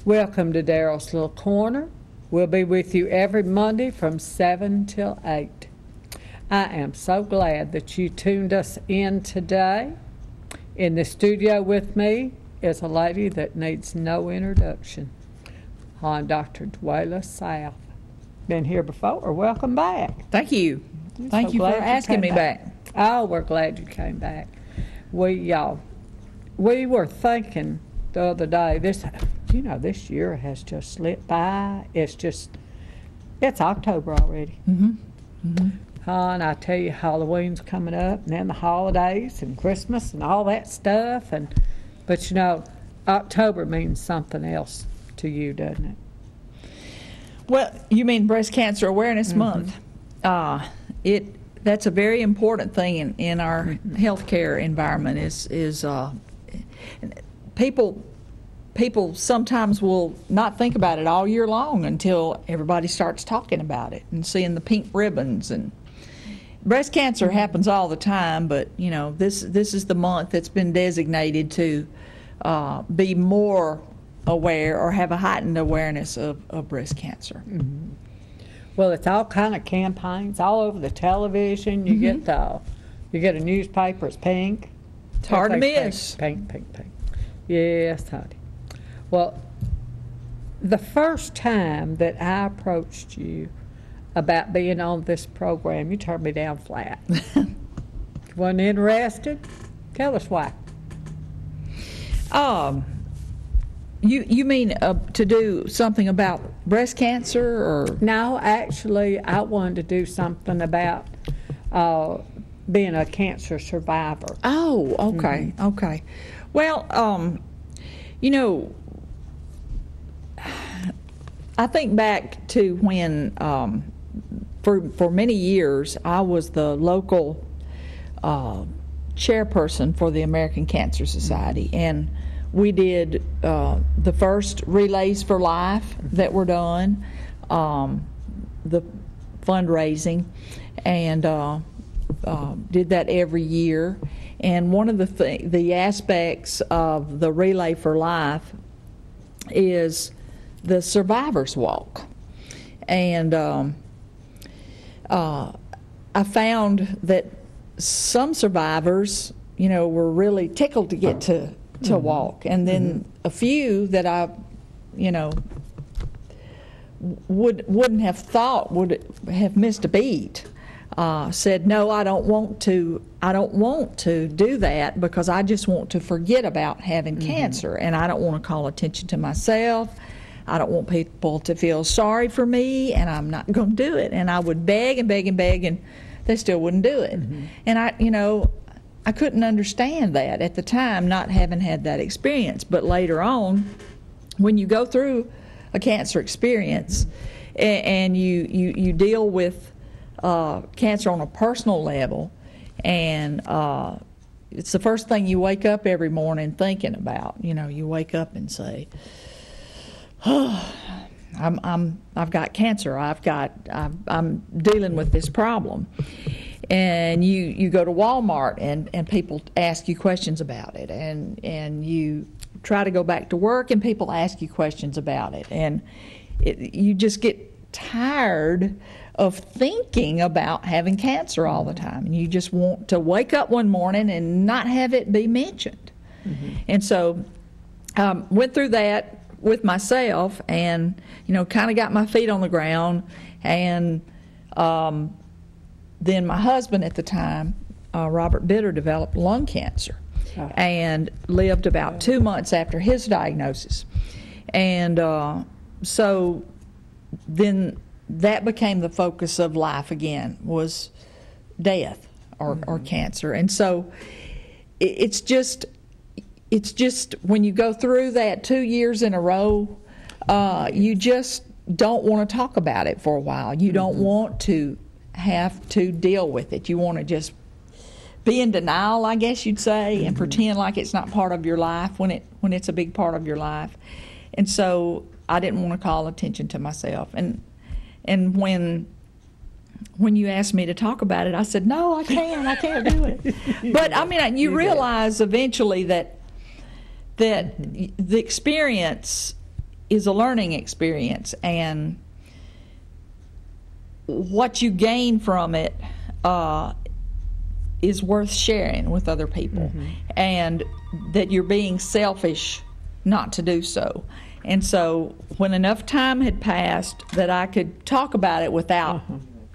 Welcome to Daryl's Little Corner. We'll be with you every Monday from 7 till 8. I am so glad that you tuned us in today. In the studio with me is a lady that needs no introduction. I'm Dr. Dwaila South. Been here before. Welcome back. Thank you. Thank you for asking me back. Oh, we're glad you came back. We were thinking the other day, this year has just slipped by. It's October already. And I tell you, Halloween's coming up, and then the holidays and Christmas and all that stuff. But October means something else to you, doesn't it? Well, you mean Breast Cancer Awareness Month. That's a very important thing in our healthcare environment. Is people sometimes will not think about it all year long until everybody starts talking about it and seeing the pink ribbons. And breast cancer happens all the time, but this is the month that's been designated to be more aware or have a heightened awareness of breast cancer. Well, it's all kind of campaigns all over the television. You get a newspaper, it's pink. It's hard to miss. Pink. Yes, honey. Well, the first time that I approached you about being on this program, you turned me down flat. You wasn't interested? Tell us why. You mean to do something about breast cancer, or? No, actually, I wanted to do something about being a cancer survivor. Oh, okay, okay. Well, I think back to when, for many years, I was the local chairperson for the American Cancer Society, and we did the first Relays for Life that were done, the fundraising, and did that every year. And one of the aspects of the Relay for Life is the Survivor's Walk. And I found that some survivors, were really tickled to get to walk, and then a few that I, wouldn't have thought would have missed a beat, said, no, I don't want to do that because I just want to forget about having cancer, and I don't want to call attention to myself. I don't want people to feel sorry for me, and I'm not going to do it. And I would beg and beg and beg, and they still wouldn't do it. And I couldn't understand that at the time, not having had that experience. But later on, when you go through a cancer experience and you deal with cancer on a personal level, and it's the first thing you wake up every morning thinking about. You wake up and say, "Oh, I've got cancer. I'm dealing with this problem." And you go to Walmart and people ask you questions about it, and you try to go back to work and people ask you questions about it, and you just get tired of thinking about having cancer all the time, and you just want to wake up one morning and not have it be mentioned. And so went through that with myself, and kind of got my feet on the ground, and then my husband at the time, Robert Bitter, developed lung cancer and lived about 2 months after his diagnosis. And so then that became the focus of life again, was death or cancer. And so it's just when you go through that 2 years in a row, you just don't want to talk about it for a while. You don't want to have to deal with it. You want to just be in denial, I guess you'd say, and pretend like it's not part of your life when it's a big part of your life. And so I didn't want to call attention to myself. And when you asked me to talk about it, I said, no, I can't do it. But I mean, you realize eventually that the experience is a learning experience, and what you gain from it is worth sharing with other people, and that you're being selfish not to do so. And so when enough time had passed that I could talk about it without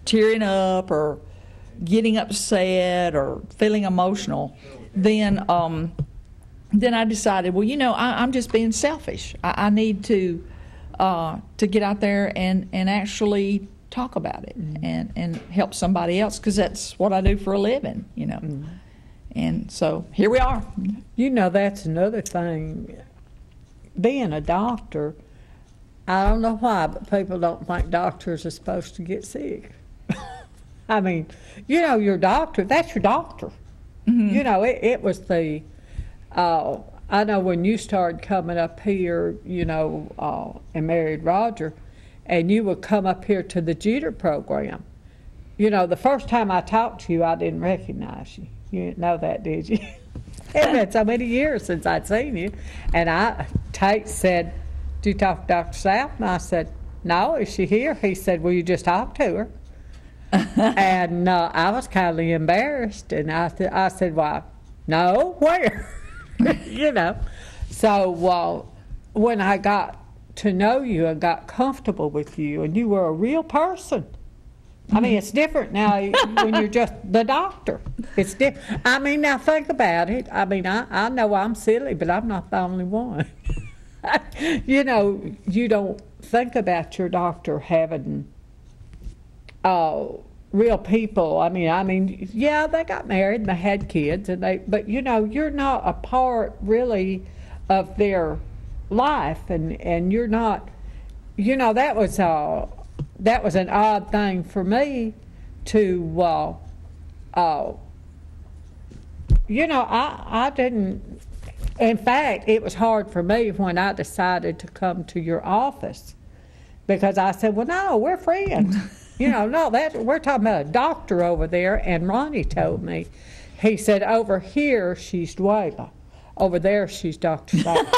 tearing up or getting upset or feeling emotional, then I decided, well, I'm just being selfish. I need to get out there and actually talk about it and help somebody else, because that's what I do for a living, And so here we are. That's another thing. Being a doctor, I don't know why, but people don't think doctors are supposed to get sick. I mean, your doctor, that's your doctor. It was the, I know when you started coming up here, and married Roger, and you would come up here to the Jeter program. The first time I talked to you, I didn't recognize you. You didn't know that, did you? It's been so many years since I'd seen you. And Tate said, "Do you talk to Dr. South?" And I said, "No, is she here?" He said, "Well, you just talked to her." And I was kind of embarrassed. And I said, "Well, no, where?" So when I got to know you and got comfortable with you, and you were a real person. I mean, it's different now when you're just the doctor. It's different. I mean, now think about it. I mean, I know I'm silly, but I'm not the only one. You don't think about your doctor having real people. I mean, yeah, they got married and they had kids, but you're not a part really of their life, and you're not. That was an odd thing for me to, I didn't, in fact, it was hard for me when I decided to come to your office, because I said, well, no, we're friends. No, we're talking about a doctor over there, and Ronnie told me, he said, over here, she's Dwaila. Over there, she's Dr. South.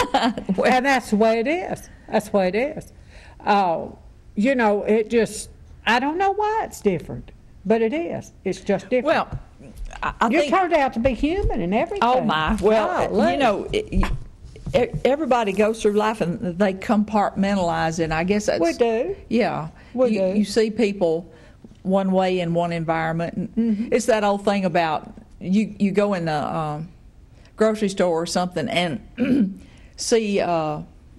And that's the way it is. That's the way it is. It just, I don't know why it's different, but it is. It's just different. Well, I you think, turned out to be human and everything. Oh, my. Well, everybody goes through life and they compartmentalize it, and I guess that's... We do. Yeah. We do. You see people one way in one environment. And it's that old thing about you go in the grocery store or something and see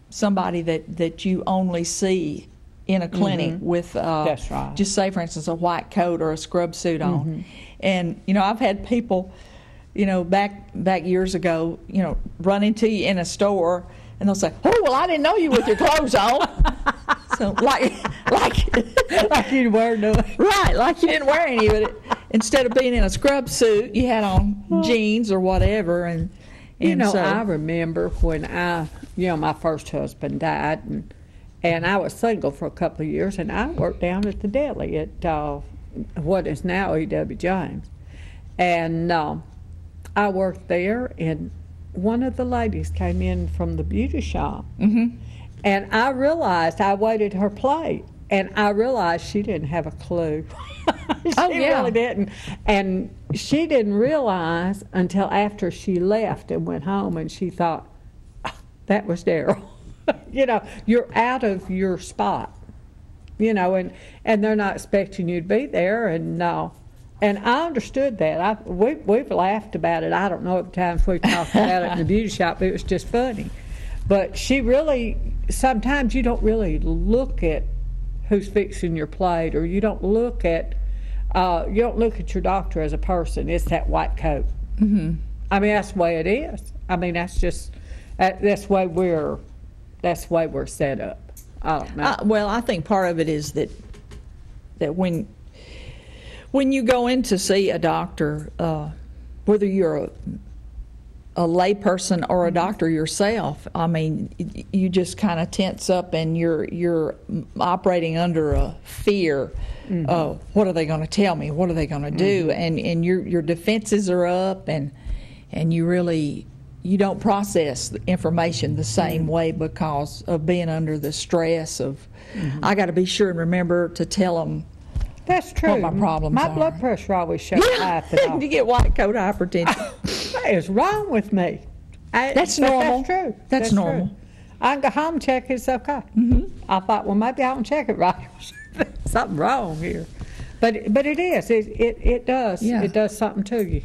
somebody that you only see in a clinic with, That's right. just say, for instance, a white coat or a scrub suit on. And, I've had people, back years ago, run into you in a store, and they'll say, "Oh, well, I didn't know you with your clothes on." So, like you didn't wear nothing. Right, like you didn't wear any of it. Instead of being in a scrub suit, you had on jeans or whatever. And so, I remember when my first husband died, and I was single for a couple of years, and I worked down at the deli at what is now E.W. James. And I worked there, and one of the ladies came in from the beauty shop. And I realized, I waited her plate, and I realized she didn't have a clue. She really didn't. And she didn't realize until after she left and went home, and she thought, "Oh, that was Daryl." You're out of your spot, and they're not expecting you to be there, and I understood that. We've laughed about it. I don't know at the times we've talked about it in the beauty shop, but it was just funny. But she really, sometimes you don't really look at who's fixing your plate, or you don't look at your doctor as a person. It's that white coat. I mean, that's the way it is. I mean, that's the way we're set up. I don't know. Well, I think part of it is that when you go in to see a doctor, whether you're a lay person or a doctor yourself, I mean, you just kind of tense up, and you're operating under a fear of, what are they going to tell me? What are they going to do? And your defenses are up, and you really you don't process the information the same way because of being under the stress of, I got to be sure and remember to tell them That's true. what my problems My are. blood pressure always shows high at the You doctor. get white coat hypertension. What is wrong with me? That's But normal. That's true. That's normal. True. I can go home and check it's okay. I thought, well, maybe I don't check it right. Something wrong here. But it is. It does. Yeah. It does something to you.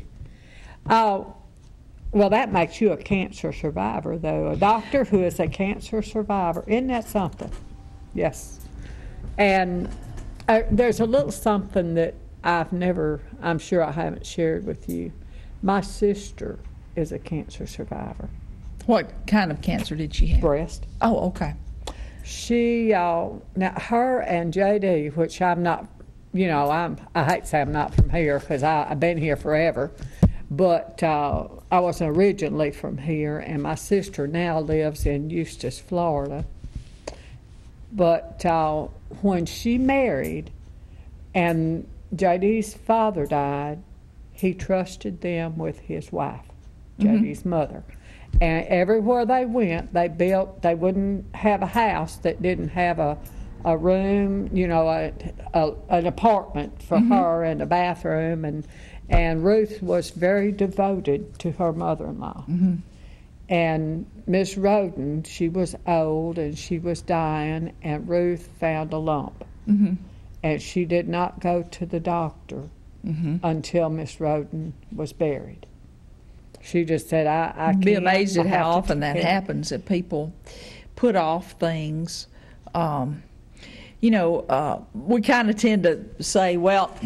Well, that makes you a cancer survivor, though. A doctor who is a cancer survivor. Isn't that something? Yes. And there's a little something that I'm sure I haven't shared with you. My sister is a cancer survivor. What kind of cancer did she have? Breast. Oh, okay. She, now her and JD, which I'm not, I hate to say I'm not from here because I've been here forever, but I was originally from here, and my sister now lives in Eustis, Florida. But when she married and JD's father died, he trusted them with his wife, JD's mother. And everywhere they went, they wouldn't have a house that didn't have a room, an apartment for her and a bathroom. And Ruth was very devoted to her mother-in-law. And Miss Roden, she was old and she was dying, and Ruth found a lump. And she did not go to the doctor until Miss Roden was buried. She just said, I can't. Be amazed at I how have to often that take care." happens, that people put off things. We kind of tend to say, well,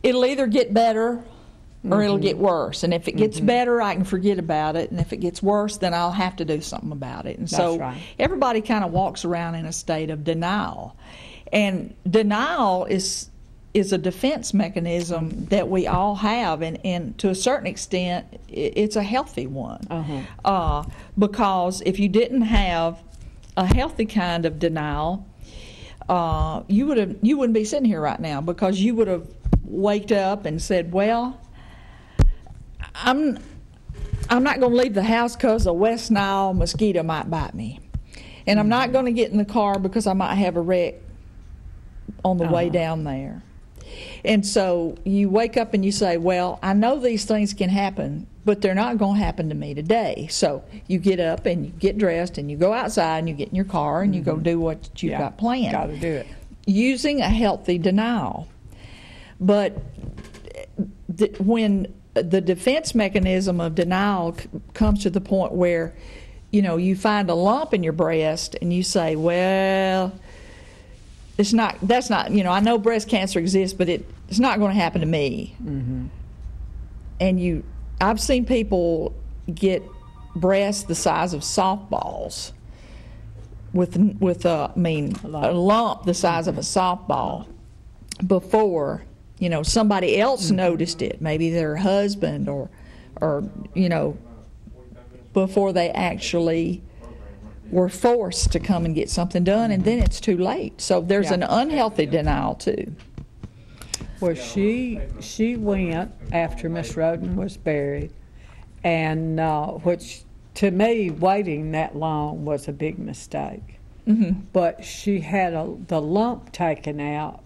it'll either get better or it'll get worse. And if it gets better, I can forget about it. And if it gets worse, then I'll have to do something about it. And so right. everybody kind of walks around in a state of denial. And denial is a defense mechanism that we all have, and to a certain extent, it's a healthy one. Because if you didn't have a healthy kind of denial, you wouldn't be sitting here right now, because you would have waked up and said, well, I'm not going to leave the house because a West Nile mosquito might bite me, and I'm not going to get in the car because I might have a wreck on the way down there. And so you wake up and you say, well, I know these things can happen, but they're not going to happen to me today. So you get up and you get dressed and you go outside and you get in your car and you go do what you've got planned. Got to do it. Using a healthy denial. But when the defense mechanism of denial comes to the point where, you find a lump in your breast and you say, well, that's not, I know breast cancer exists, but it's not going to happen to me. And I've seen people get breasts the size of softballs with a lump the size of a softball before, somebody else noticed it, maybe their husband or before they actually were forced to come and get something done, and then it's too late. So there's an unhealthy denial too. Well, she went after Miss Roden was buried, and which to me, waiting that long was a big mistake. But she had the lump taken out,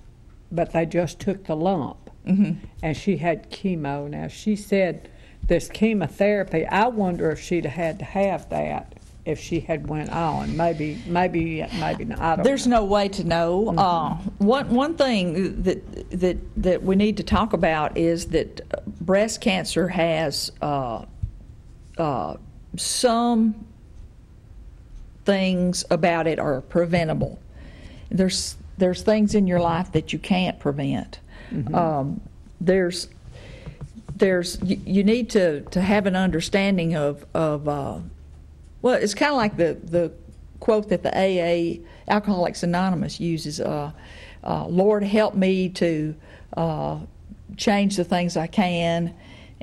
but they just took the lump, and she had chemo. Now she said this chemotherapy, I wonder if she'd have had to have that if she had went on. Maybe not. I don't There's know. no way to know. One thing that we need to talk about is that breast cancer has some things about it are preventable. There's things in your life that you can't prevent. You need to have an understanding of well, it's kind of like the quote that the AA, Alcoholics Anonymous, uses, Lord, help me to change the things I can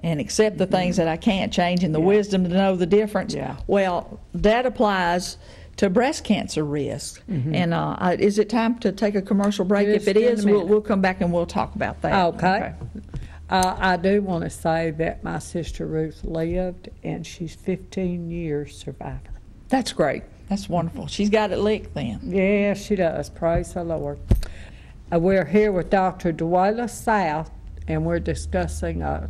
and accept the things that I can't change, and the wisdom to know the difference. Well, that applies to breast cancer risk. And is it time to take a commercial break? Just If it in a is, minute. we'll come back and we'll talk about that. Okay. I do want to say that my sister Ruth lived, and she's 15 years survivor. That's great. That's wonderful. She's got it licked then. Yeah, she does. Praise the Lord. We're here with Dr. Dwaila South, and we're discussing a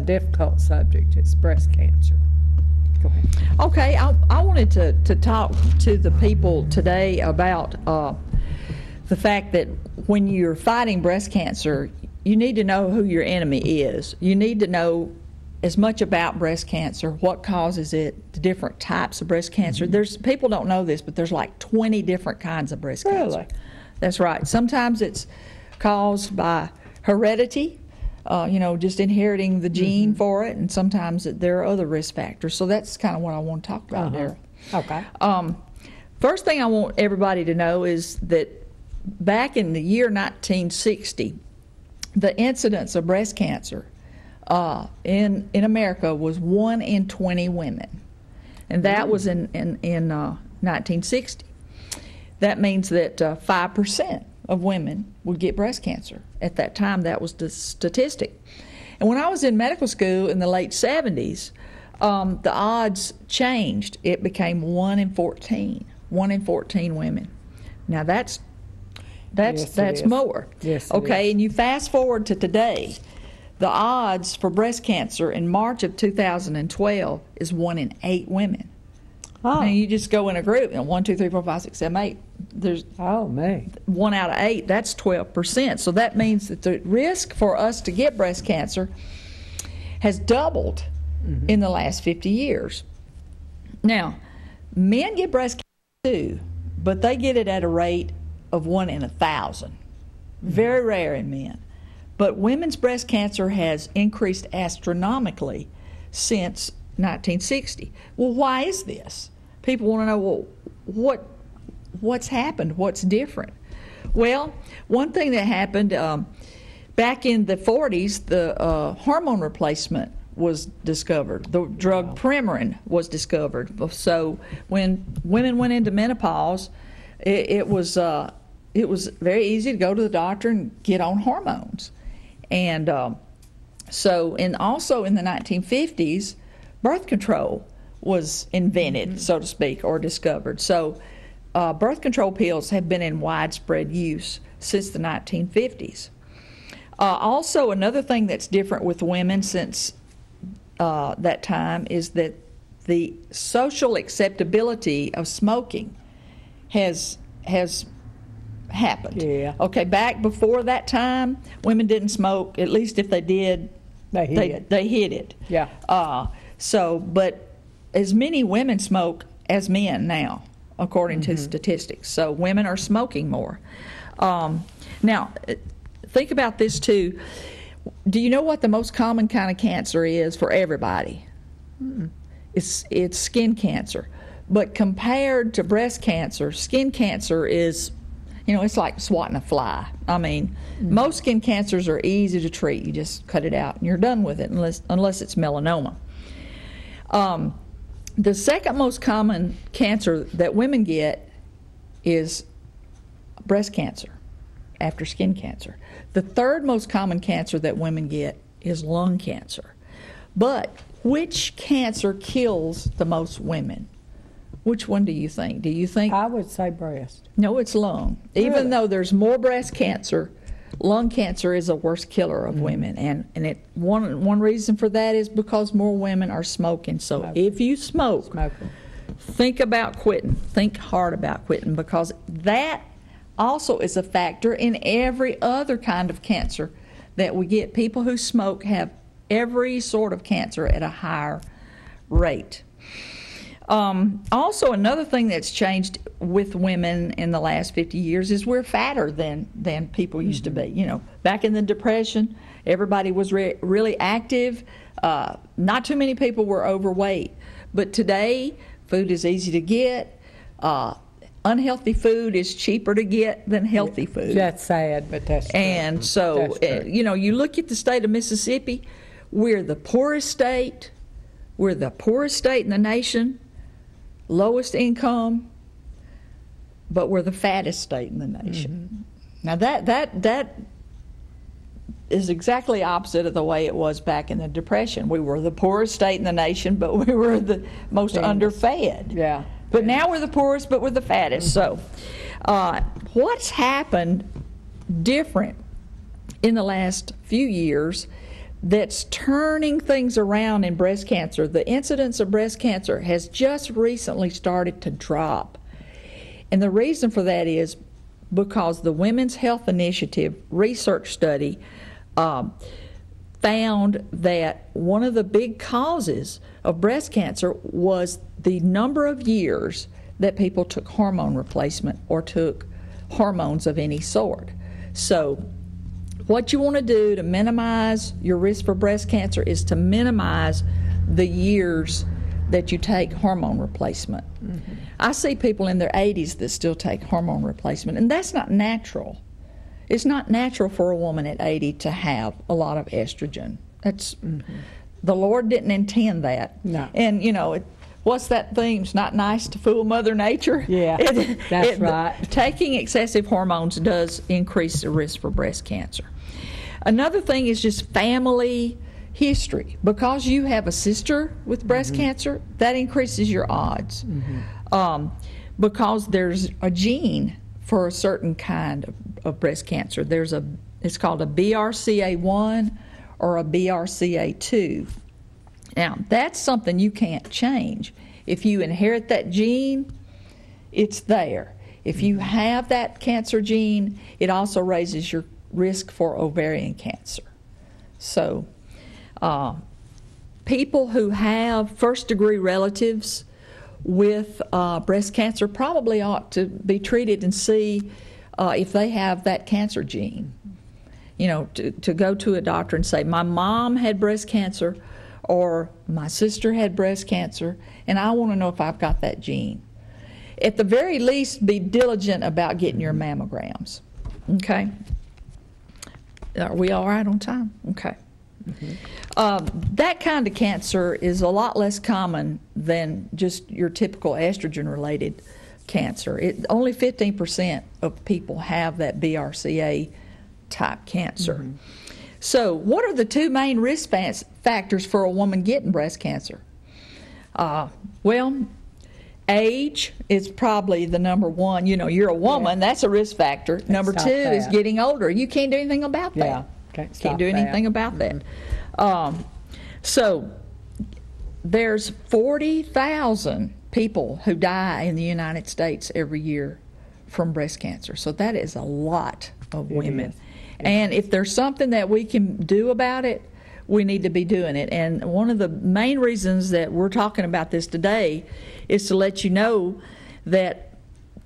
difficult subject. It's breast cancer. Go ahead. Okay, I wanted to talk to the people today about the fact that when you're fighting breast cancer, you need to know who your enemy is. You need to know as much about breast cancer, what causes it, the different types of breast cancer. People don't know this, but there's like 20 different kinds of breast cancer. Really? That's right. Sometimes it's caused by heredity, just inheriting the gene for it, and sometimes there are other risk factors. So that's kind of what I want to talk about there. Okay. First thing I want everybody to know is that back in the year 1960, the incidence of breast cancer in America was 1 in 20 women, and that was in 1960. That means that 5% of women would get breast cancer. At that time, that was the statistic. And when I was in medical school in the late 70s, the odds changed. It became 1 in 14. 1 in 14 women. Now that's more. Yes, okay, and you fast forward to today, the odds for breast cancer in March of 2012 is 1 in 8 women. Oh. Now you just go in a group, 1, 2, 3, 4, 5, 6, 7, 8. There's 1 out of 8. That's 12%. So that means that the risk for us to get breast cancer has doubled in the last 50 years. Now, men get breast cancer too, but they get it at a rate of 1 in 1,000. Very rare in men. But women's breast cancer has increased astronomically since 1960. Well, why is this? People want to know, well, what's happened? What's different? Well, one thing that happened back in the 40s, the hormone replacement was discovered. The drug Premarin was discovered. So when women went into menopause, it was very easy to go to the doctor and get on hormones. And also in the 1950s, birth control was invented, so to speak, or discovered. So birth control pills have been in widespread use since the 1950s. Also, another thing that's different with women since that time is that the social acceptability of smoking has happened. Yeah. Okay, back before that time, women didn't smoke. At least if they did, they hid it. Yeah. But as many women smoke as men now, according to statistics. So women are smoking more. Now, think about this too. Do you know what the most common kind of cancer is for everybody? It's skin cancer. But compared to breast cancer, skin cancer is, it's like swatting a fly. I mean, most skin cancers are easy to treat. You just cut it out and you're done with it, unless it's melanoma. The second most common cancer that women get is breast cancer after skin cancer. The third most common cancer that women get is lung cancer. But which cancer kills the most women? Which one do you think? Do you think? I would say breast. No, it's lung. Really? Even though there's more breast cancer, lung cancer is a worst killer of women, and one reason for that is because more women are smoking. So if you smoke, think about quitting. Think hard about quitting, because that also is a factor in every other kind of cancer that we get. People who smoke have every sort of cancer at a higher rate. Also, another thing that's changed with women in the last 50 years is we're fatter than people used to be. Back in the Depression, everybody was really active. Not too many people were overweight. But today, food is easy to get. Unhealthy food is cheaper to get than healthy food. That's sad, but that's true. And so, you look at the state of Mississippi, we're the poorest state. We're the poorest state in the nation. Lowest income, but we're the fattest state in the nation. Now that is exactly opposite of the way it was back in the Depression. We were the poorest state in the nation, but we were the most underfed. Yeah. But now we're the poorest, but we're the fattest. So what's happened different in the last few years that's turning things around in breast cancer? The incidence of breast cancer has just recently started to drop. And the reason for that is because the Women's Health Initiative research study found that one of the big causes of breast cancer was the number of years that people took hormone replacement or took hormones of any sort. So what you want to do to minimize your risk for breast cancer is to minimize the years that you take hormone replacement. Mm-hmm. I see people in their 80s that still take hormone replacement, and that's not natural. It's not natural for a woman at 80 to have a lot of estrogen. That's the Lord didn't intend that. No. And what's that thing? It's not nice to fool Mother Nature. Yeah, that's right. Taking excessive hormones does increase the risk for breast cancer. Another thing is just family history. Because you have a sister with breast cancer, that increases your odds. Because there's a gene for a certain kind of breast cancer. It's called a BRCA1 or a BRCA2. Now, that's something you can't change. If you inherit that gene, it's there. If you have that cancer gene, it also raises your risk for ovarian cancer. So, people who have first-degree relatives with breast cancer probably ought to be treated and see if they have that cancer gene. To go to a doctor and say, my mom had breast cancer or my sister had breast cancer, and I want to know if I've got that gene. At the very least, be diligent about getting your mammograms. Okay? Are we all right on time? Okay. That kind of cancer is a lot less common than just your typical estrogen-related cancer. Only 15% of people have that BRCA type cancer. So what are the two main risk factors for a woman getting breast cancer? Well, age is probably the number one. You're a woman, that's a risk factor. Number two is getting older. You can't do anything about that. Yeah. Can't do anything about that. So there's 40,000 people who die in the United States every year from breast cancer. So that is a lot of women. And if there's something that we can do about it, we need to be doing it. And one of the main reasons that we're talking about this today is to let you know that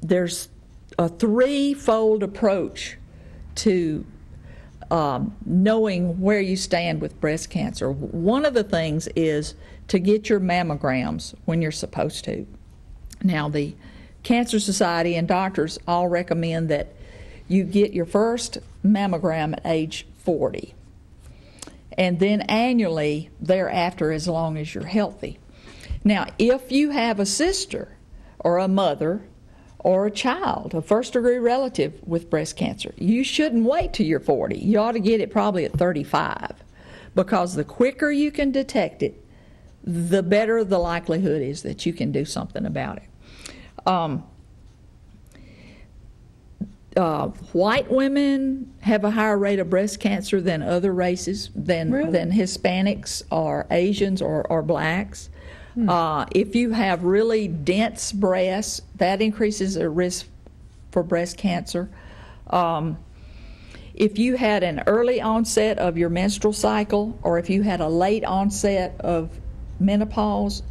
there's a threefold approach to knowing where you stand with breast cancer. One of the things is to get your mammograms when you're supposed to. Now, the Cancer Society and doctors all recommend that you get your first mammogram at age 40, and then annually thereafter as long as you're healthy. Now, if you have a sister or a mother or a child, a first-degree relative with breast cancer, you shouldn't wait till you're 40. You ought to get it probably at 35, because the quicker you can detect it, the better the likelihood is that you can do something about it. White women have a higher rate of breast cancer than other races, than Hispanics or Asians or blacks. If you have really dense breasts, that increases the risk for breast cancer. If you had an early onset of your menstrual cycle, or if you had a late onset of menopause,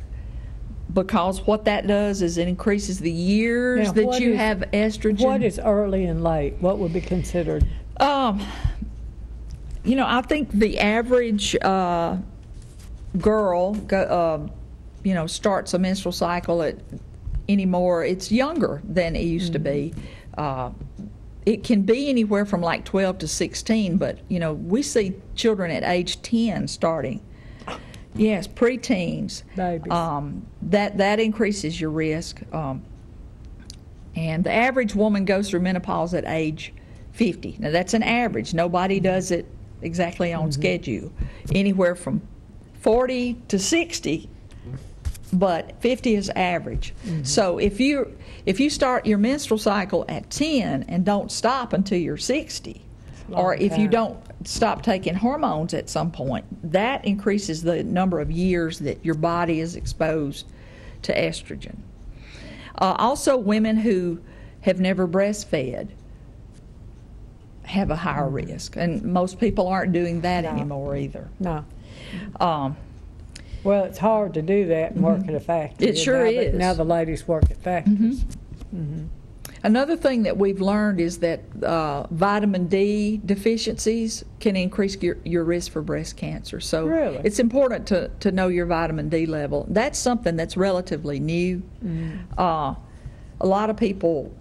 because what that does is it increases the years that you have estrogen. What is early and late? What would be considered? I think the average girl starts a menstrual cycle at anymore. It's younger than it used to be. It can be anywhere from like 12 to 16, but we see children at age 10 starting. Yes, preteens. Babies. That increases your risk. And the average woman goes through menopause at age 50. Now that's an average. Nobody does it exactly on schedule, anywhere from 40 to 60, but 50 is average. So if you start your menstrual cycle at 10 and don't stop until you're 60, or if you don't stop taking hormones at some point, that increases the number of years that your body is exposed to estrogen. Also, women who have never breastfed have a higher risk, and most people aren't doing that anymore either. No. Well, it's hard to do that and work at a factory. It sure is. Now the ladies work at factories. Another thing that we've learned is that vitamin D deficiencies can increase your risk for breast cancer. So Really? it's important to know your vitamin D level. That's something that's relatively new. A lot of people,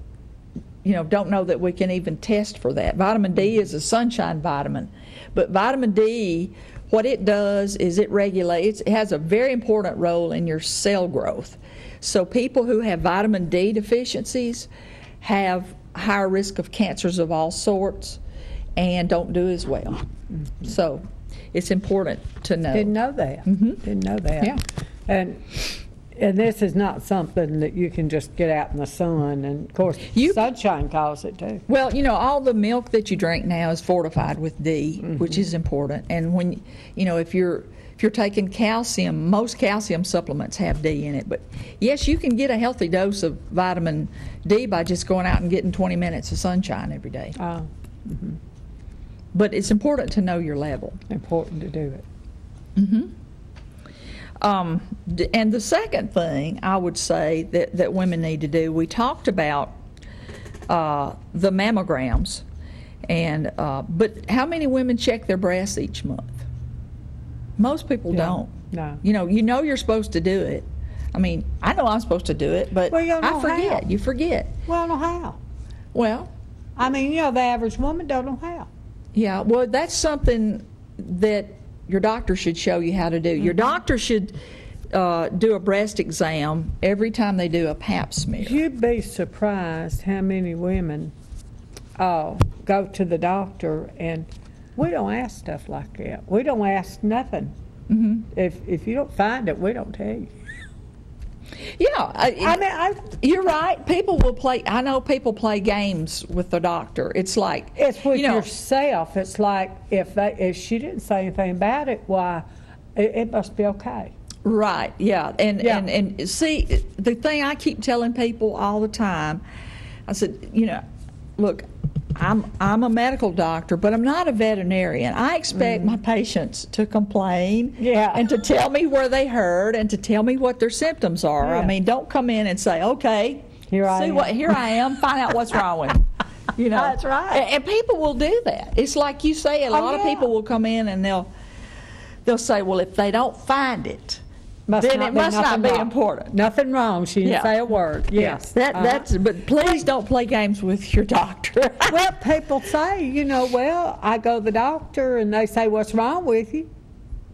don't know that we can even test for that. Vitamin D is a sunshine vitamin, but vitamin D, what it does is it regulates, it has a very important role in your cell growth. So people who have vitamin D deficiencies have higher risk of cancers of all sorts and don't do as well. So it's important to know. Didn't know that. Didn't know that. Yeah. And this is not something that you can just get out in the sun. And of course, sunshine causes it too. Well, all the milk that you drink now is fortified with D, which is important. And when if you're taking calcium, most calcium supplements have D in it. But yes, you can get a healthy dose of vitamin D by just going out and getting 20 minutes of sunshine every day. But it's important to know your level. Important to do it. And the second thing I would say that women need to do, we talked about the mammograms, and but how many women check their breasts each month? Most people don't. No. You know you're supposed to do it. I mean, I know I'm supposed to do it, but Well, you don't know I forget. how. You forget. Well, I don't know how. Well, I mean, the average woman don't know how. yeah, well, that's something that your doctor should show you how to do. Your doctor should do a breast exam every time they do a pap smear. You'd be surprised how many women go to the doctor, and we don't ask stuff like that. We don't ask nothing. If you don't find it, we don't tell you. Yeah, you're right. People will play. I know people play games with the doctor. It's like It's with yourself. It's like if she didn't say anything about it, why, it must be okay. Right, yeah. And see, the thing I keep telling people all the time, I said, look, I'm a medical doctor, but I'm not a veterinarian. I expect my patients to complain and to tell me where they hurt and to tell me what their symptoms are. Yeah. I mean, don't come in and say, okay, here I am, find out what's wrong with me. That's right. And people will do that. It's like you say, a lot of people will come in and they'll say, well, if they don't find it, then it must not be important. Nothing wrong. She didn't say a word. Yes. But please don't play games with your doctor. Well, people say, well, I go to the doctor and they say, what's wrong with you?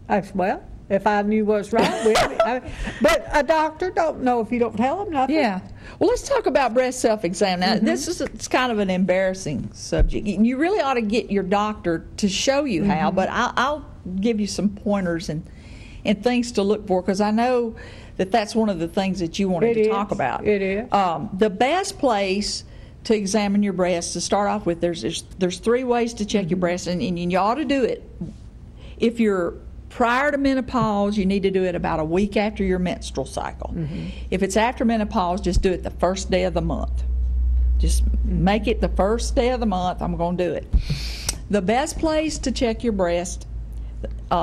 I said, well, if I knew what's wrong with me. But a doctor don't know if you don't tell them nothing. Yeah. Well, let's talk about breast self-exam. Now, it's kind of an embarrassing subject. You really ought to get your doctor to show you how, but I'll give you some pointers and things to look for, because I know that's one of the things that you wanted to talk about. It is. The best place to examine your breasts, to start off with, there's 3 ways to check your breasts, and you ought to do it. If you're prior to menopause, you need to do it about a week after your menstrual cycle. If it's after menopause, just do it the first day of the month. Just make it the first day of the month. I'm going to do it. The best place to check your breast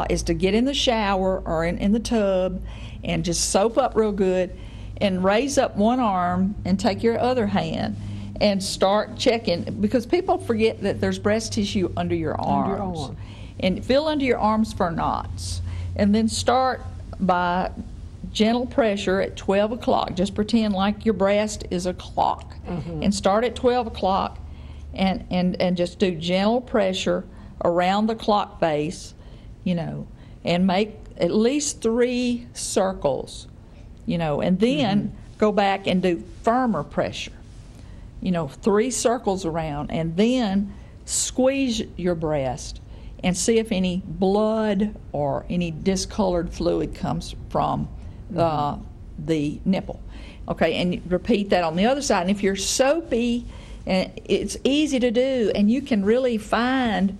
is to get in the shower or in the tub and just soap up real good and raise up one arm and take your other hand and start checking, because people forget that there's breast tissue under your arms. And feel under your arms for knots. And then start by gentle pressure at 12 o'clock. Just pretend like your breast is a clock. And start at 12 o'clock and just do gentle pressure around the clock face, and make at least 3 circles, and then go back and do firmer pressure, 3 circles around, and then squeeze your breast and see if any blood or any discolored fluid comes from the nipple. Okay, and you repeat that on the other side. And if you're soapy, and it's easy to do, and you can really find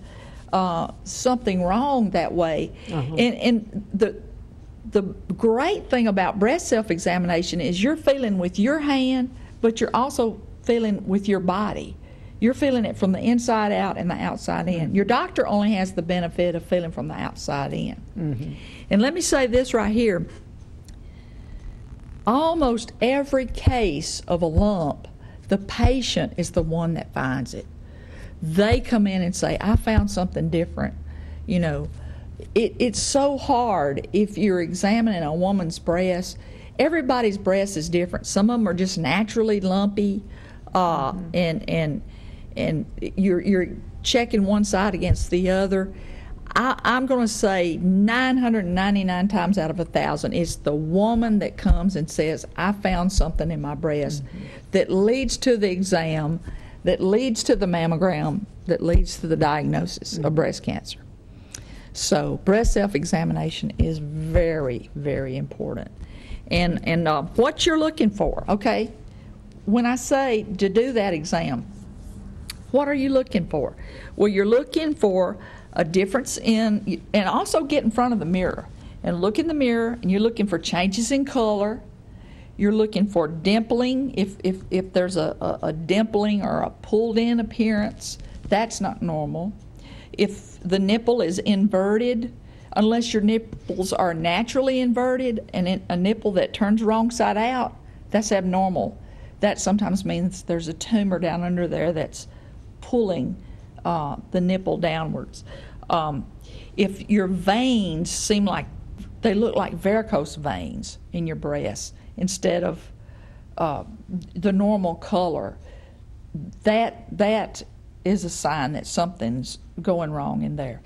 something wrong that way. And the great thing about breast self-examination is you're feeling with your hand, but you're also feeling with your body. You're feeling it from the inside out and the outside in. Your doctor only has the benefit of feeling from the outside in. And let me say this right here. Almost every case of a lump, the patient is the one that finds it. They come in and say, I found something different. You know, it's so hard if you're examining a woman's breast. Everybody's breast is different. Some of them are just naturally lumpy, and you're checking one side against the other. I'm going to say 999 times out of 1,000, it's the woman that comes and says, I found something in my breast that leads to the exam, that leads to the mammogram, that leads to the diagnosis of breast cancer. So breast self-examination is very, very important. And what you're looking for, okay, when I say to do that exam, what are you looking for? Well, you're looking for a difference in, and also get in front of the mirror and look in the mirror, and you're looking for changes in color. You're looking for dimpling. If there's a dimpling or a pulled in appearance, that's not normal. If the nipple is inverted, unless your nipples are naturally inverted, and a nipple that turns wrong side out, that's abnormal. That sometimes means there's a tumor down under there that's pulling the nipple downwards. If your veins seem like, they look like varicose veins in your breast instead of the normal color, that is a sign that something's going wrong in there.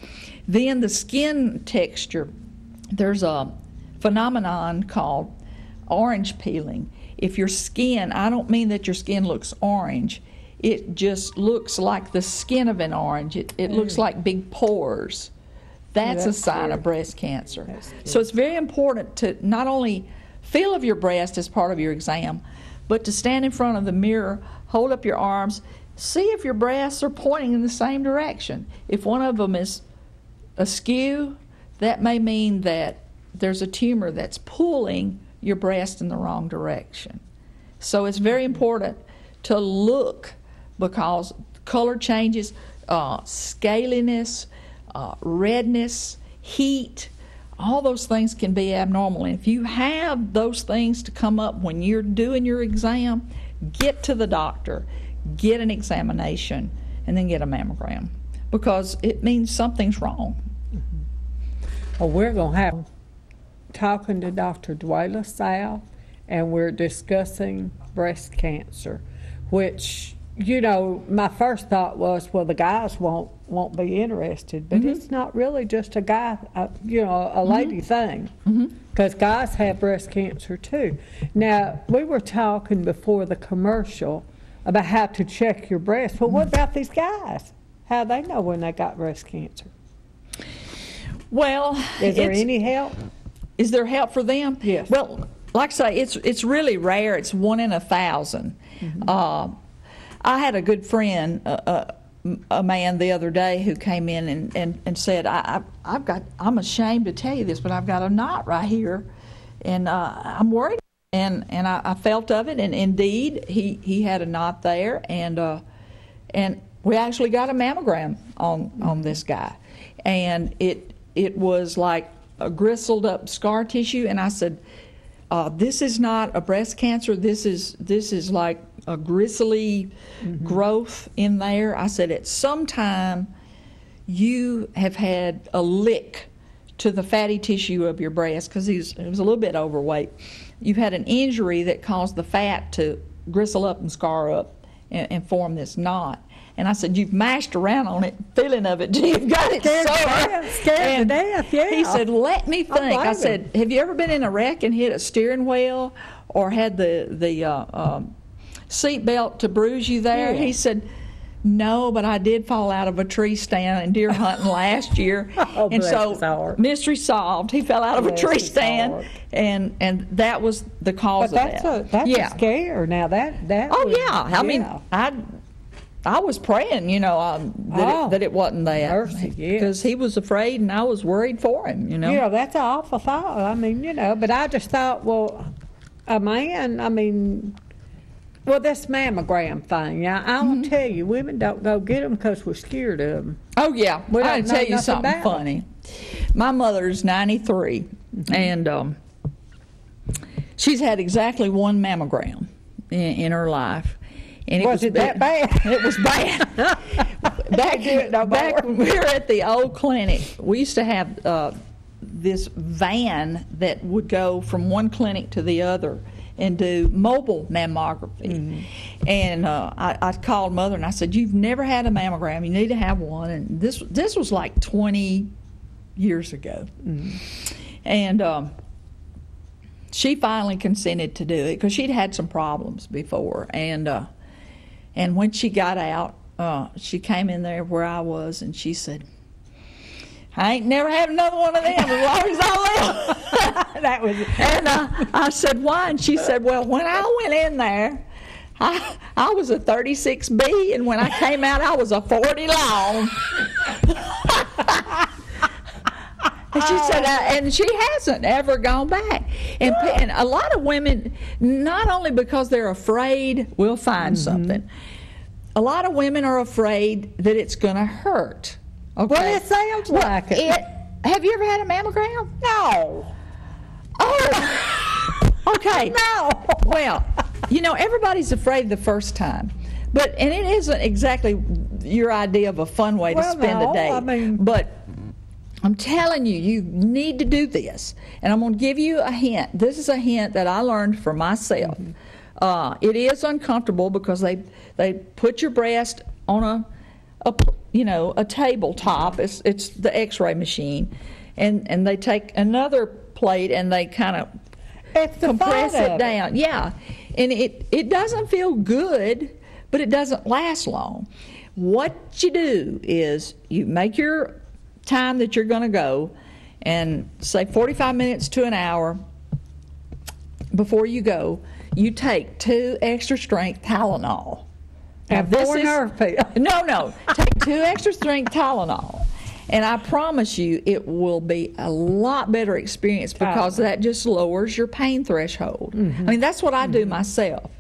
Then the skin texture, there's a phenomenon called orange peeling. If your skin, I don't mean that your skin looks orange, it just looks like the skin of an orange. It looks like big pores. That's a sign of breast cancer. So it's very important to not only feel of your breast as part of your exam, but to stand in front of the mirror, hold up your arms, see if your breasts are pointing in the same direction. If one of them is askew, that may mean that there's a tumor that's pulling your breast in the wrong direction. So it's very important to look, because color changes, scaliness, redness, heat, all those things can be abnormal. And if you have those things to come up when you're doing your exam, get to the doctor, get an examination, and then get a mammogram, because it means something's wrong. Well, we're going to have talking to Dr. Dwaila South, and we're discussing breast cancer, which, you know, my first thought was, well, the guys won't be interested, but it's not really just a guy, a lady thing, because guys have breast cancer too. Now, we were talking before the commercial about how to check your breast. Well, what about these guys? How do they know when they got breast cancer? Well, is there any help? Is there help for them? Yes. Well, like I say, it's really rare. It's 1 in 1,000. I had a good friend, a man the other day, who came in and said, I'm ashamed to tell you this, but I've got a knot right here, and I'm worried. And I felt of it, and indeed he had a knot there, and we actually got a mammogram on this guy, and it was like a gristled up scar tissue, and I said, this is not a breast cancer. This is like a gristly growth in there. I said, at some time you have had a lick to the fatty tissue of your breast, because he was a little bit overweight. You've had an injury that caused the fat to gristle up and scar up and form this knot. And I said, you've mashed around on it, feeling of it, you've got it sore. Scared to death, yeah. He said, let me think. I said, have you ever been in a wreck and hit a steering wheel, or had the seat belt to bruise you there? Yeah. He said, No, but I did fall out of a tree stand and deer hunting last year. Oh, and bless so his heart. mystery solved. He fell out of a Bless tree his stand, heart. and that was the cause But of that's that. a scare. Now that Oh would- yeah. I mean, I was praying, that it wasn't that. Mercy, yes. Because he was afraid and I was worried for him, Yeah, that's an awful thought. I mean, but I just thought, well, a man, well, this mammogram thing, yeah, I'll tell you, women don't go get them because we're scared of them. Oh, yeah. We don't I'll know tell you nothing something about funny. My mother's 93, and she's had exactly one mammogram in her life. And Was it that bad? It was bad. back when we were at the old clinic, we used to have this van that would go from one clinic to the other and do mobile mammography. And I called Mother and I said, "You've never had a mammogram. You need to have one." And this was like 20 years ago. And she finally consented to do it because she'd had some problems before. And when she got out, she came in there where I was, and she said, "I ain't never had another one of them as long as I live." That was. And I said, "Why?" And she said, "Well, when I went in there, I was a 36B, and when I came out, I was a 40 long." And she said, and she hasn't ever gone back. And a lot of women, not only because they're afraid we'll find something, a lot of women are afraid that it's going to hurt. Okay? Well, it sounds like it. Have you ever had a mammogram? No. Oh, okay. No. Well, everybody's afraid the first time. And it isn't exactly your idea of a fun way to spend a day. But I'm telling you, you need to do this. And I'm going to give you a hint. This is a hint that I learned for myself. It is uncomfortable because they put your breast on a tabletop. It's the X-ray machine, and they take another plate and they kind of compress it down. Yeah, and it doesn't feel good, but it doesn't last long. What you do is you make your time that you're going to go, and say 45 minutes to an hour before you go, you take 2 extra strength Tylenol. And 4 nerve pills. No, take 2 extra strength Tylenol, and I promise you it will be a lot better experience because that just lowers your pain threshold. I mean, that's what I do myself.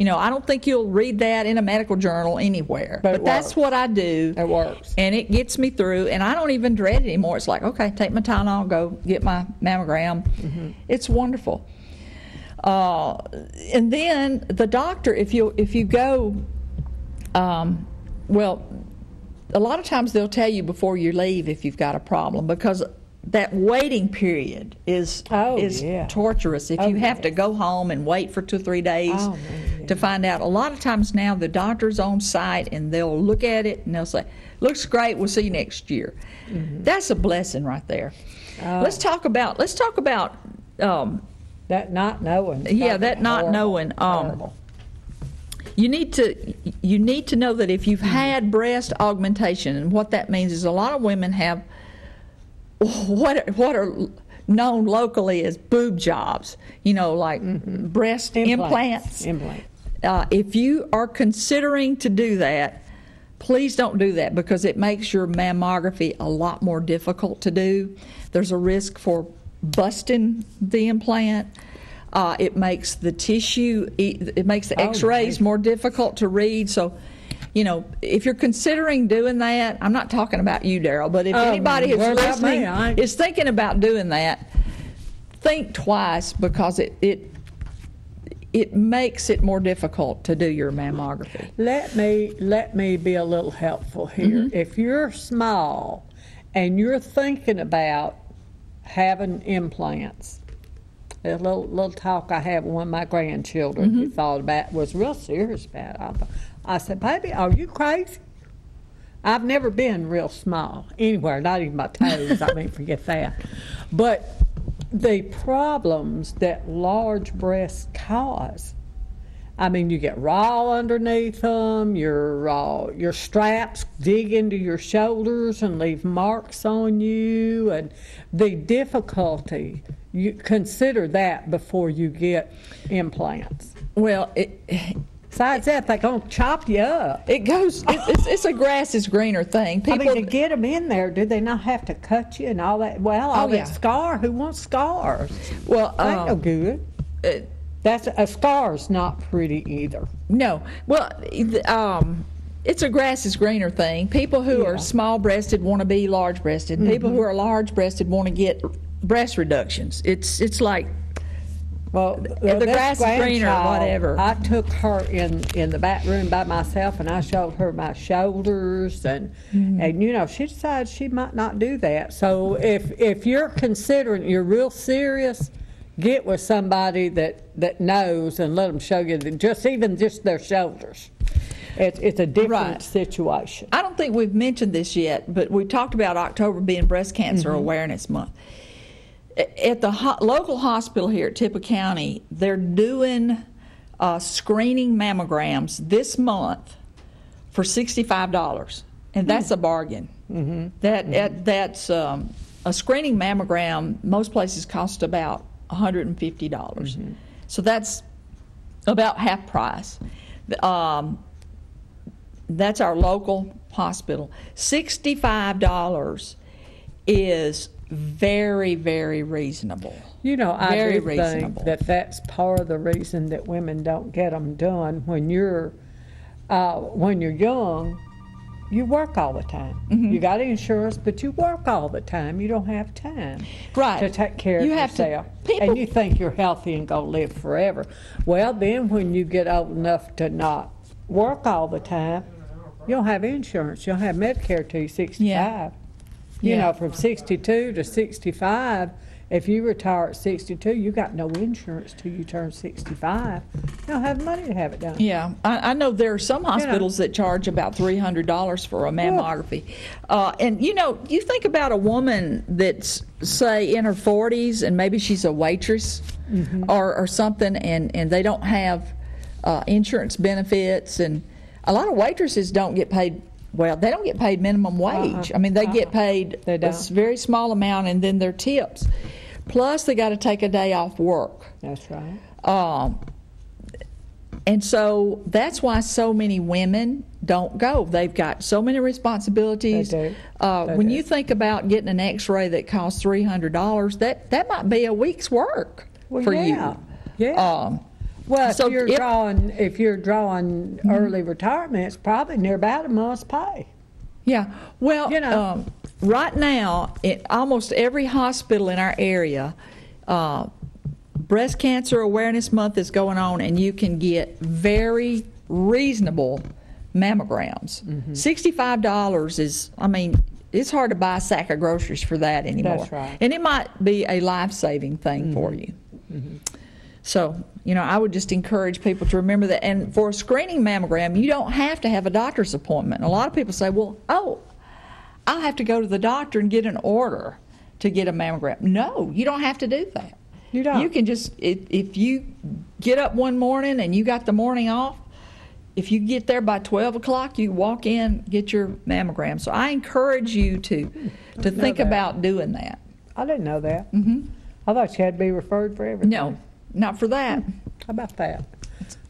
I don't think you'll read that in a medical journal anywhere, but that's what I do. It works. And it gets me through, and I don't even dread it anymore. It's like, okay, take my Tylenol, go get my mammogram. It's wonderful. And then the doctor, if you go, well, a lot of times they'll tell you before you leave if you've got a problem, because that waiting period is torturous. If you have to go home and wait for 2 or 3 days to find out. A lot of times now the doctor's on site and they'll look at it and they'll say, "Looks great, we'll see you next year." That's a blessing right there. Let's talk about that not knowing. Yeah, that not knowing. You need to know that if you've had breast augmentation, and what that means is a lot of women have what are known locally as boob jobs, like breast implants. If you are considering to do that, please don't do that, because it makes your mammography a lot more difficult to do. There's a risk for busting the implant. It makes the tissue, it makes the x-rays more difficult to read. So, if you're considering doing that, I'm not talking about you, Daryl, but if anybody who's listening is thinking about doing that, think twice, because it makes it more difficult to do your mammography. Let me be a little helpful here. If you're small and you're thinking about having implants, a little talk I had with one of my grandchildren who thought about, was real serious about it. I said, "Baby, are you crazy? I've never been real small anywhere, not even my toes. Forget that. But the problems that large breasts cause, I mean, you get raw underneath them. Your straps dig into your shoulders and leave marks on you, and the difficulty. You consider that before you get implants. Well, Besides that, they're going to chop you up. It's a grass is greener thing. I mean, to get them in there, do they not have to cut you and all that? Well, all that scar. Who wants scars? Well, ain't no good. A scar's not pretty either. No. Well, it's a grass is greener thing. People who are small-breasted want to be large-breasted. People who are large-breasted want to get breast reductions. It's like, well, the grass is greener or whatever. I took her in the back room by myself, and I showed her my shoulders, and you know, she decided she might not do that. So if you're considering, you're real serious, get with somebody that knows and let them show you just their shoulders. It's a different situation. I don't think we've mentioned this yet, but we talked about October being Breast Cancer Awareness Month. At the local hospital here at Tippah County, they're doing screening mammograms this month for $65, and that's a bargain. That's a screening mammogram. Most places cost about $150, so that's about half price. That's our local hospital. $65 is very, very reasonable. You know, I do think that's part of the reason that women don't get them done. When you're young, you work all the time. You got insurance, but you work all the time. You don't have time to take care of yourself. And you think you're healthy and going to live forever. Well, then when you get old enough to not work all the time, you don't have insurance. You don't have Medicare till you're 65. You know, from 62 to 65, if you retire at 62, you got no insurance till you turn 65. You don't have money to have it done. Yeah, I know there are some hospitals that charge about $300 for a mammography. And, you know, you think about a woman that's, say, in her 40s, and maybe she's a waitress or something, and they don't have insurance benefits. And a lot of waitresses don't get paid. Well, they don't get paid minimum wage. I mean, they get paid a very small amount and then their tips. Plus, they got to take a day off work. That's right. And so that's why so many women don't go. They've got so many responsibilities. They do. When you think about getting an X-ray that costs $300, that might be a week's work for you. Yeah. Well, so if you're drawing early retirement, it's probably near about a month's pay. Yeah. Well, you know, right now, at almost every hospital in our area, Breast Cancer Awareness Month is going on, and you can get very reasonable mammograms. $65 is, I mean, it's hard to buy a sack of groceries for that anymore. That's right. And it might be a life-saving thing for you. So, you know, I would just encourage people to remember that. And for a screening mammogram, you don't have to have a doctor's appointment. A lot of people say, well, I'll have to go to the doctor and get an order to get a mammogram. No, you don't have to do that. You don't. You can just, if you get up one morning and you got the morning off, if you get there by 12 o'clock, you walk in, get your mammogram. So I encourage you to think about doing that. I didn't know that. I thought you had to be referred for everything. No. Not for that. How about that?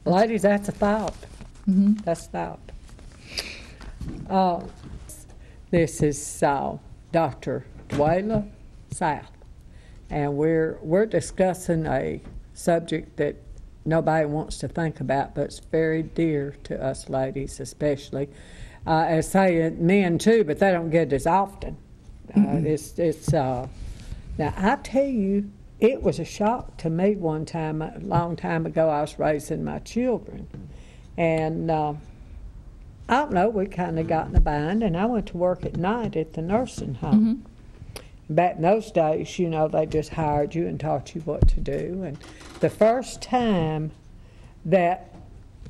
Ladies, that's a thought. That's a thought. This is Dr. Dwaila South, and we're discussing a subject that nobody wants to think about, but it's very dear to us ladies, especially. As say men too, but they don't get it as often. Now I tell you, it was a shock to me one time, a long time ago. I was raising my children, and I don't know, we kind of got in a bind, and I went to work at night at the nursing home. Back in those days, you know, they just hired you and taught you what to do. And the first time that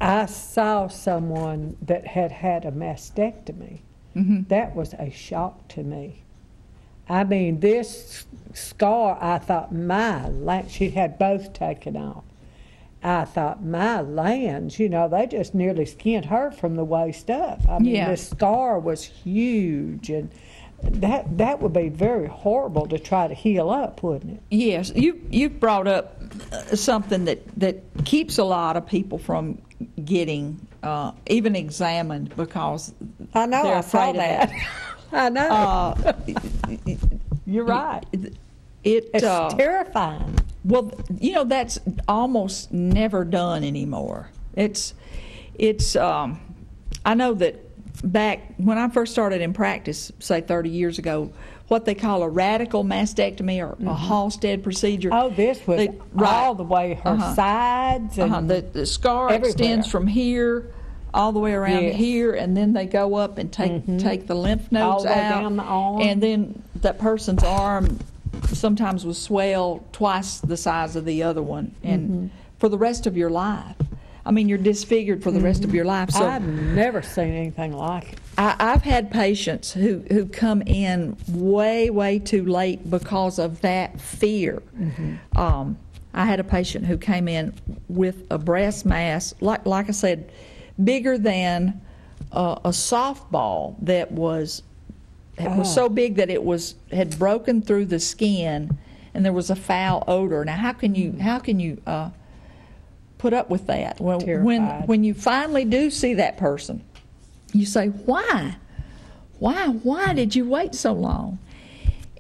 I saw someone that had had a mastectomy, that was a shock to me. I mean, this scar, I thought, she had both taken off. I thought, my lands, you know, they just nearly skinned her from the waist up. I mean, Yeah. the scar was huge, and that would be very horrible to try to heal up, wouldn't it? Yes, you've brought up something that keeps a lot of people from getting even examined because I know, they're I saw afraid of that. I know. You're right. It's terrifying. Well, you know, that's almost never done anymore. It's I know that back when I first started in practice, say 30 years ago, what they call a radical mastectomy or a Halsted procedure. Oh, this was all the way her sides and the scar everywhere. extends from here all the way around Yes. here, and then they go up and take the lymph nodes All the way out, down the arm. and then that person's arm sometimes will swell twice the size of the other one, and for the rest of your life. I mean, you're disfigured for the rest of your life. So I've never seen anything like it. I've had patients who come in way too late because of that fear. I had a patient who came in with a breast mass, like I said, bigger than a softball that was so big that it had broken through the skin, and there was a foul odor. Now, how can you put up with that? Well, when you finally do see that person, you say, why did you wait so long?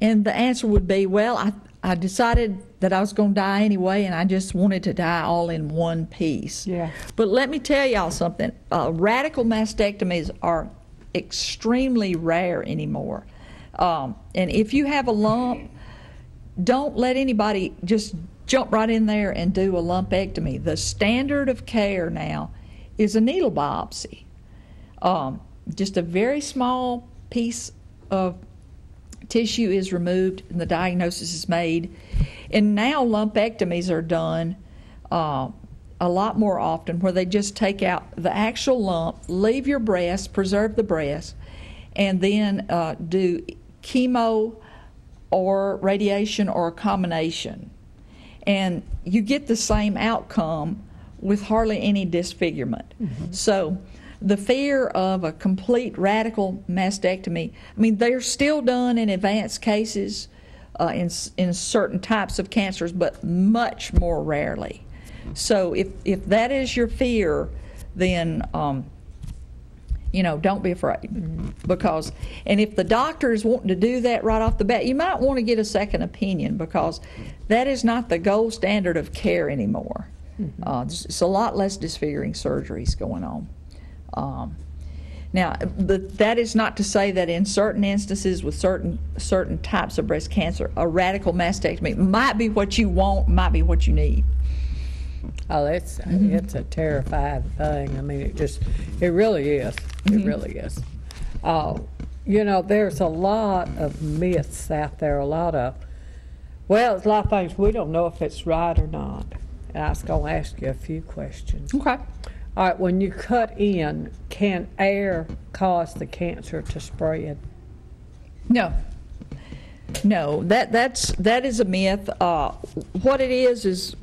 And the answer would be, well, I decided that I was going to die anyway, and I just wanted to die all in one piece. Yeah. But let me tell y'all something. Radical mastectomies are extremely rare anymore. And if you have a lump, don't let anybody just jump right in there and do a lumpectomy. The standard of care now is a needle biopsy. Just a very small piece of tissue is removed and the diagnosis is made. And now lumpectomies are done a lot more often, where they just take out the actual lump, leave your breast, preserve the breast, and then do chemo or radiation or a combination. And you get the same outcome with hardly any disfigurement. So the fear of a complete radical mastectomy, I mean, they're still done in advanced cases in certain types of cancers, but much more rarely. So if that is your fear, then don't be afraid. Because, and if the doctor is wanting to do that right off the bat, you might want to get a second opinion, because that is not the gold standard of care anymore. It's a lot less disfiguring surgeries going on. Now, that is not to say that in certain instances with certain types of breast cancer, a radical mastectomy might be what you want, might be what you need. Oh, it's a terrifying thing. I mean, it really is. It really is. There's a lot of myths out there, there's a lot of things we don't know if it's right or not. And I was going to ask you a few questions. Okay. All right, when you cut in, can air cause the cancer to spread? No, that is a myth. What it is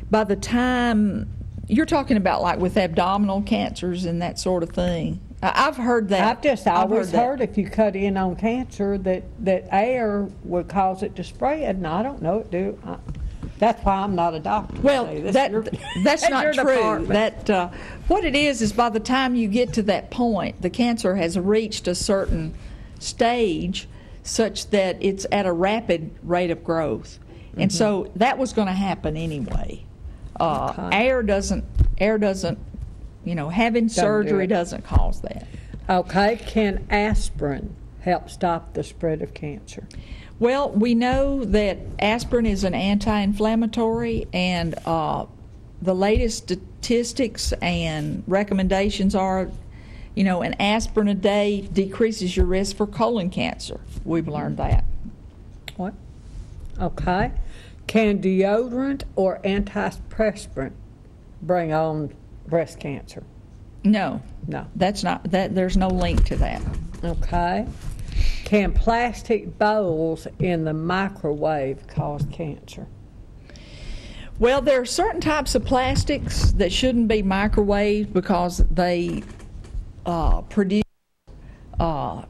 by the time you're talking about, like with abdominal cancers and that sort of thing, I've heard that. I've just always heard if you cut in on cancer that air would cause it to spread, and I don't know it. That's why I'm not a doctor. Well, that's that's not your true. department. What it is by the time you get to that point, the cancer has reached a certain stage such that it's at a rapid rate of growth, and so that was going to happen anyway. Air doesn't. Having surgery doesn't cause that. Okay. Can aspirin help stop the spread of cancer? Well, we know that aspirin is an anti-inflammatory, and the latest statistics and recommendations are, an aspirin a day decreases your risk for colon cancer. We've learned that. What? Okay. Can deodorant or antiperspirant bring on breast cancer? No. That's not that. There's no link to that. Okay. Can plastic bowls in the microwave cause cancer? Well, there are certain types of plastics that shouldn't be microwaved because they produce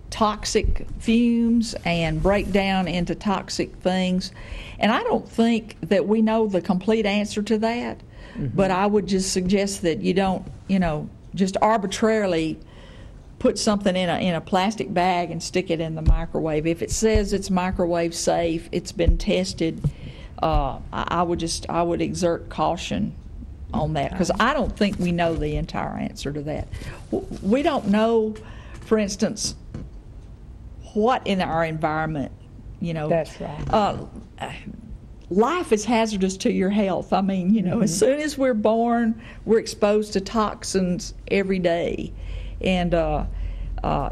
toxic fumes and break down into toxic things. And I don't think that we know the complete answer to that, but I would just suggest that you don't, just arbitrarily put something in a plastic bag and stick it in the microwave. If it says it's microwave safe, it's been tested, I would exert caution on that, because I don't think we know the entire answer to that. We don't know, for instance, what in our environment, That's right. Life is hazardous to your health. I mean, as soon as we're born, we're exposed to toxins every day, and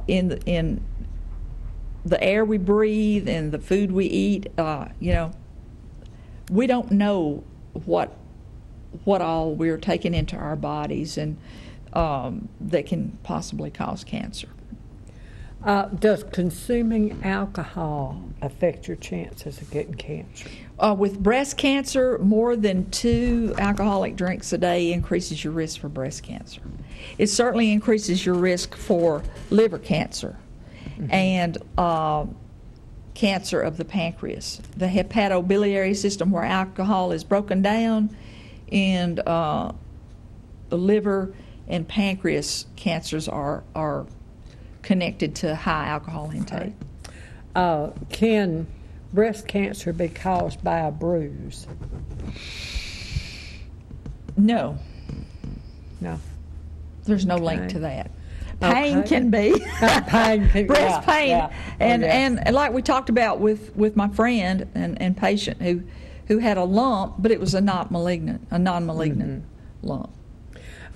in the air we breathe and the food we eat, we don't know what all we're taking into our bodies, and that can possibly cause cancer. Does consuming alcohol affect your chances of getting cancer? With breast cancer, more than 2 alcoholic drinks a day increases your risk for breast cancer. It certainly increases your risk for liver cancer and cancer of the pancreas. The hepatobiliary system, where alcohol is broken down, and the liver and pancreas cancers are connected to high alcohol intake. Can breast cancer be caused by a bruise? No. No. There's no link to that. Pain can be. Pain can, breast pain. Yeah. And like we talked about with my friend and patient who had a lump, but it was a non-malignant lump.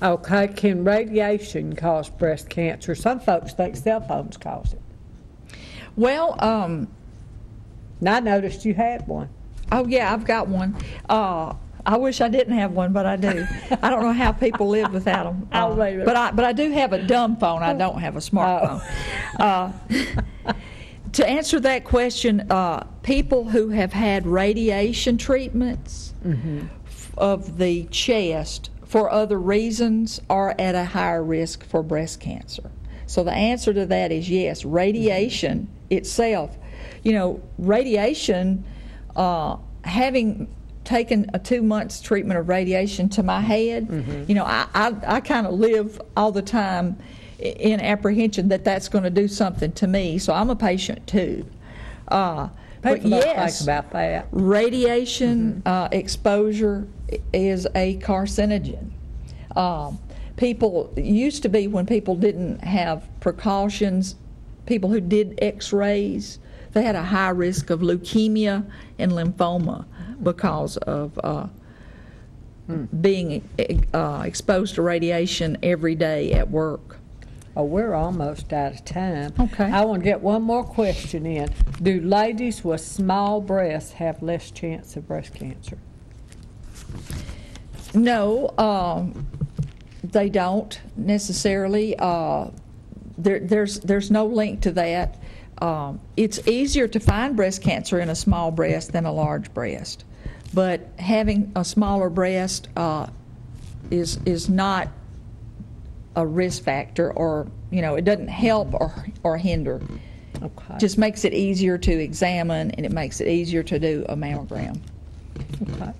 Okay, can radiation cause breast cancer? Some folks think cell phones cause it. Well, and I noticed you had one. Oh yeah, I've got one. I wish I didn't have one, but I do. I don't know how people live without them. But I do have a dumb phone. I don't have a smartphone. To answer that question, people who have had radiation treatments of the chest for other reasons are at a higher risk for breast cancer. So the answer to that is yes. Radiation itself, radiation, having taken a 2 months treatment of radiation to my head, I kind of live all the time in apprehension that that's going to do something to me. So I'm a patient too. But yes, think about that. Radiation exposure is a carcinogen. People used to be, when people didn't have precautions, people who did X-rays, they had a high risk of leukemia and lymphoma because of being exposed to radiation every day at work. Oh, we're almost out of time. Okay. I want to get one more question in. Do ladies with small breasts have less chance of breast cancer? No, they don't necessarily. There's no link to that. It's easier to find breast cancer in a small breast than a large breast, but having a smaller breast is not a risk factor, or it doesn't help or hinder. Okay. Just makes it easier to examine, and it makes it easier to do a mammogram. Okay.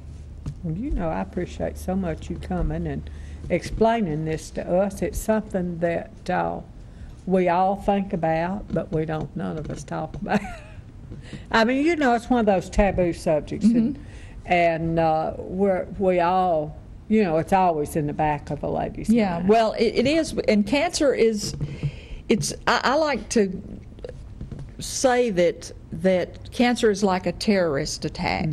Well, I appreciate so much you coming and explaining this to us. It's something that we all think about, but none of us talk about. I mean, it's one of those taboo subjects, and we all, it's always in the back of a lady's mind. Well, it is, and cancer is. I like to say that cancer is like a terrorist attack.